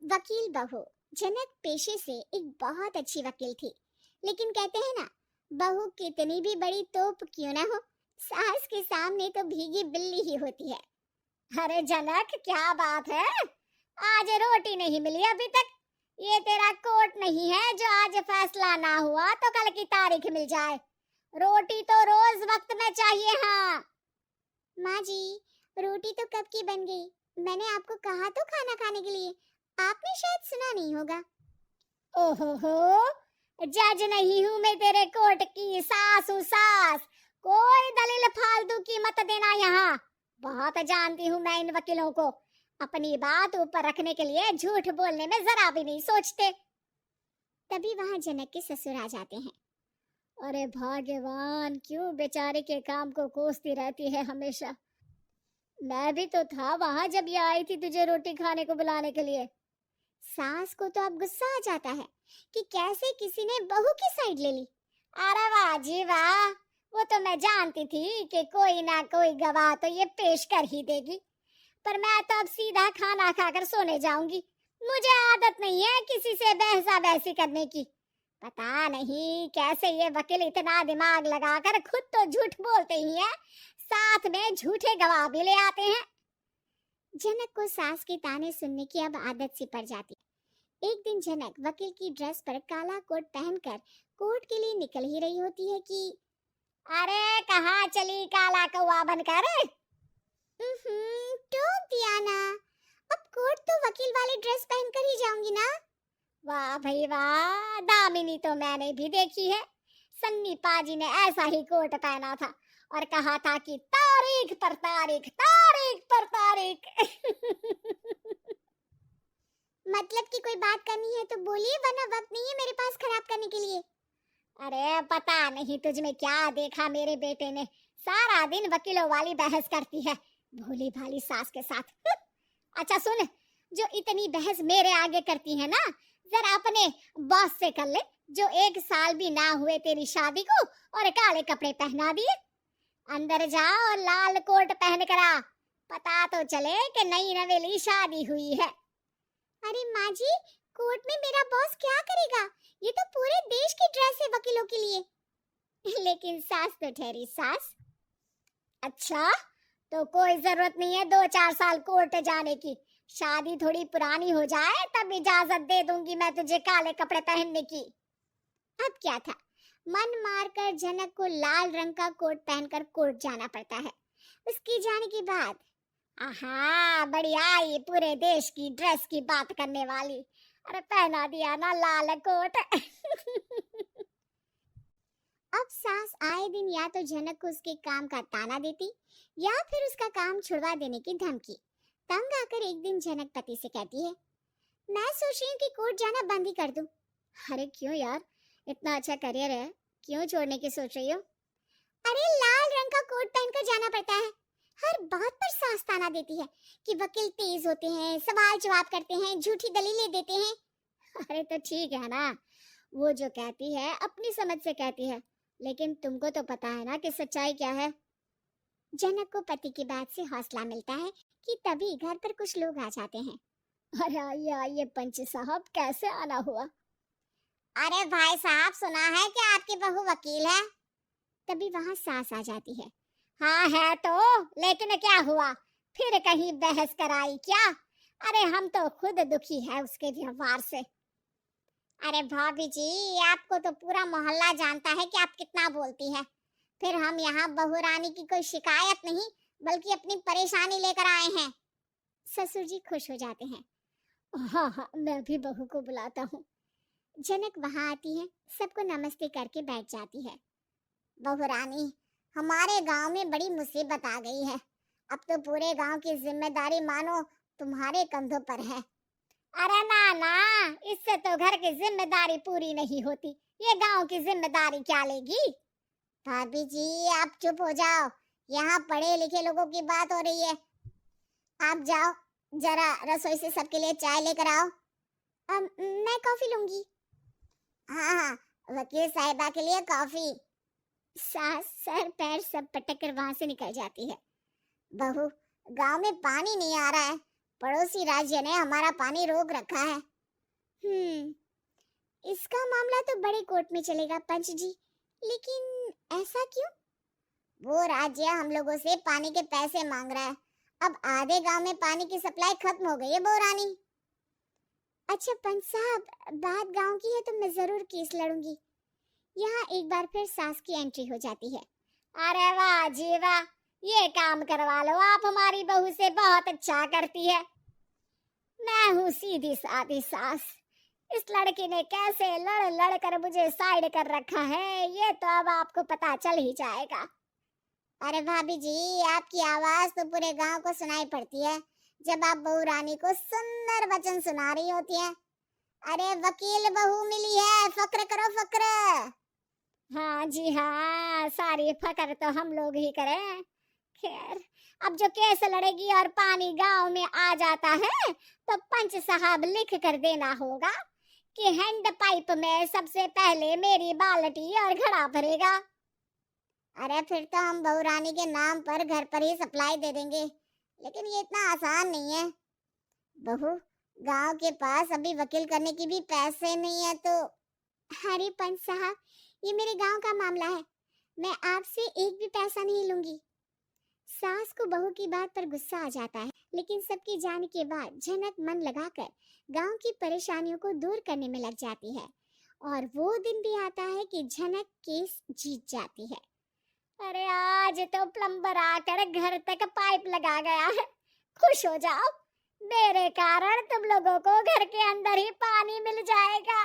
वकील बहू। जनक पेशे से एक बहुत अच्छी वकील थी, लेकिन कहते हैं ना, बहू कितनी भी बड़ी तोप क्यों ना हो, सास के सामने तो भीगी बिल्ली ही होती है। अरे जनक, क्या बात है, आज रोटी नहीं मिली अभी तक। ये तेरा कोर्ट नहीं है जो आज फैसला ना हुआ तो कल की तारीख मिल जाए। रोटी तो रोज वक्त में चाहिए। हाँ माँ जी, रोटी तो कब की बन गई। मैंने आपको कहा तो खाना खाने के लिए, आपने शायद सुना नहीं होगा। ओहो हो, जज नहीं हूँ मैं तेरे कोर्ट की, सास हूँ सास। कोई दलील फालतू की मत देना यहाँ। बहुत जानती हूँ मैं इन वकीलों को, अपनी बात ऊपर रखने के लिए झूठ बोलने में जरा भी नहीं सोचते। तभी वहां जनक के ससुर आ जाते हैं। अरे भाग्यवान, क्यों बेचारे के काम को कोसती रहती है हमेशा। मैं भी तो था वहां जब ये आई थी तुझे रोटी खाने को बुलाने के लिए। सास को तो अब गुस्सा आ जाता है कि कैसे किसी ने बहू की साइड ले ली। अरे वाह जी वाह, वो तो मैं जानती थी कि कोई ना कोई गवाह तो ये पेश कर ही देगी, पर मैं तो अब सीधा खाना खाकर सोने जाऊंगी। मुझे आदत नहीं है किसी से बहसा बहसी करने की। पता नहीं कैसे ये वकील इतना दिमाग लगाकर खुद तो झूठ बोलते ही हैं, साथ में झूठे गवाह भी ले आते हैं। जनक को सास के ताने सुनने की अब आदत सी पड़ जाती। एक दिन जनक वकील की ड्रेस पर काला कोट पहनकर कोर्ट के लिए निकल ही रही होती है कि अरे कहाँ चली काला कौवा बनकर। टोक दिया ना, अब कोर्ट तो वकील वाली ड्रेस पहनकर ही जाऊंगी ना। वाह भाई वाह, दामिनी तो मैंने भी देखी है। सन्नी पाजी ने ऐसा ही कोट पहना था और कहा था कि तारीख पर तारीख, तारीख पर तारीख। मतलब कि कोई बात करनी है तो बोलिए, वरना वक्त नहीं है मेरे पास खराब करने के लिए। अरे पता नहीं तुझ में क्या देखा मेरे बेटे ने, सारा दिन वकीलों वाली बहस करती है, भोली भाली सास के साथ। अच्छा सुन, जो इतनी बहस मेरे आगे करती है ना, जरा अपने बॉस से कर ले, जो 1 साल भी ना हुए तेरी शादी को और काले कपड़े पहना दिए। अंदर जा और लाल कोट पहन कर आ, पता तो चले कि नई नवेली शादी हुई है। अरे माँ जी, कोर्ट में मेरा बॉस क्या करेगा, ये तो पूरे देश की ड्रेस है वकीलों के लिए। लेकिन सास तो ठहरी सास। अच्छा, तो कोई जरूरत नहीं है 2-4 साल कोर्ट जाने की, शादी थोड़ी पुरानी हो जाए तब इजाजत दे दूंगी मैं तुझे काले कपड़े पहनने की। अब क्या था, मन मारकर जनक को लाल रंग का कोट पहनकर कोर्ट जाना पड़ता है। उसके जाने के बाद आहा, बढ़िया, ये पूरे देश की ड्रेस की बात करने वाली, अरे पहना दिया ना लाल कोट। अब सास आए दिन या तो जनक को उसके काम का ताना देती या फिर उसका काम छुड़वा देने की धमकी। तंग आकर एक दिन जनक पति से कहती है, मैं सोच रही हूँ कि कोर्ट जाना बंद ही कर दूं। अरे क्यों यार, इतना अच्छा करियर है, क्यों छोड़ने की सोच रही हो? अरे लाल रंग का कोट पहनकर जाना पड़ता है, हर बात पर सास ताना देती है कि वकील तेज होते हैं, सवाल जवाब करते हैं, झूठी दलीलें देते हैं। अरे तो ठीक है ना, वो जो कहती है अपनी समझ से कहती है, लेकिन तुमको तो पता है ना कि सच्चाई क्या है। जनक को पति की बात से हौसला मिलता है कि तभी घर पर कुछ लोग आ जाते हैं। अरे आइए पंच साहब, कैसे आना हुआ? अरे भाई साहब, सुना है कि आपकी बहू वकील है। तभी वहां सास आ जाती है। हाँ है तो, लेकिन क्या हुआ, फिर कहीं बहस कराई क्या? अरे हम तो खुद दुखी है उसके व्यवहार से। अरे भाभी जी, आपको तो पूरा मोहल्ला जानता है कि आप कितना बोलती है। फिर हम यहाँ बहू रानी की कोई शिकायत नहीं, बल्कि अपनी परेशानी लेकर आए हैं। ससुर जी खुश हो जाते हैं। हाँ हाँ, मैं भी बहू को बुलाता हूँ। जनक वहां आती है, सबको नमस्ते करके बैठ जाती है। बहू रानी, हमारे गांव में बड़ी मुसीबत आ गई है, अब तो पूरे गांव की जिम्मेदारी मानो तुम्हारे कंधों पर है। अरे ना ना, इससे तो घर की जिम्मेदारी पूरी नहीं होती, ये गांव की जिम्मेदारी क्या लेगी? भाभी जी आप चुप हो जाओ, यहाँ पढ़े लिखे लोगों की बात हो रही है। आप जाओ, जरा रसोई से सबके लिए चाय लेकर आओ। मैं कॉफी लूंगी। हाँ हाँ, वकील साहिबा के लिए कॉफी। सास सर पैर सब पटक कर वहां से निकल जाती है। बहू, गांव में पानी नहीं आ रहा है, पड़ोसी राज्य ने हमारा पानी रोक रखा है। इसका मामला तो बड़े कोर्ट में चलेगा पंच जी, लेकिन ऐसा क्यों? वो राज्य हम लोगों से पानी के पैसे मांग रहा है। अब आधे गांव में पानी की सप्लाई खत्म हो गई है बहुरानी। अच्छा पंच साहब, बात गांव की है तो मैं जरूर केस लड़ूंगी। यहाँ एक बार फिर सास की एंट्री हो जाती है। अरे वाह जी वाह, ये काम करवा लो, आप हमारी बहू से बहुत अच्छा करती है। मैं हूँ सीधी सादी सास। इस लड़की ने कैसे लड़ लड़ कर मुझे साइड कर रखा है, ये तो अब आपको पता चल ही जाएगा। अरे भाभी जी, आपकी आवाज तो पूरे गांव को सुनाई पड़ती है जब आप बहू रानी को सुंदर वचन सुना रही होती हैं। अरे वकील बहू मिली है, फक्र करो फक्र। हाँ जी हाँ, सारी फक्र तो हम लोग ही करें। खैर, अब जो केस लड़ेगी और पानी गांव में आ जाता है तो पंच साहब लिख कर देना होगा कि हैंड पाइप में सबसे पहले मेरी बाल्टी और घड़ा भरेगा। अरे फिर तो हम बहू रानी के नाम पर घर पर ही सप्लाई दे देंगे, लेकिन ये इतना आसान नहीं है। बहू, गांव के पास अभी वकील करने की भी पैसे नहीं है तो। अरे पंच साहब, ये मेरे गांव का मामला है, मैं आपसे एक भी पैसा नहीं लूंगी। सास को बहू की बात पर गुस्सा आ जाता है, लेकिन सबके जाने के बाद झनक मन लगाकर गांव की परेशानियों को दूर करने में लग जाती है। और वो दिन भी आता है कि झनक केस जीत जाती है। अरे आज तो प्लम्बर आकर घर तक पाइप लगा गया है। खुश हो जाओ, मेरे कारण तुम लोगों को घर के अंदर ही पानी मिल जाएगा।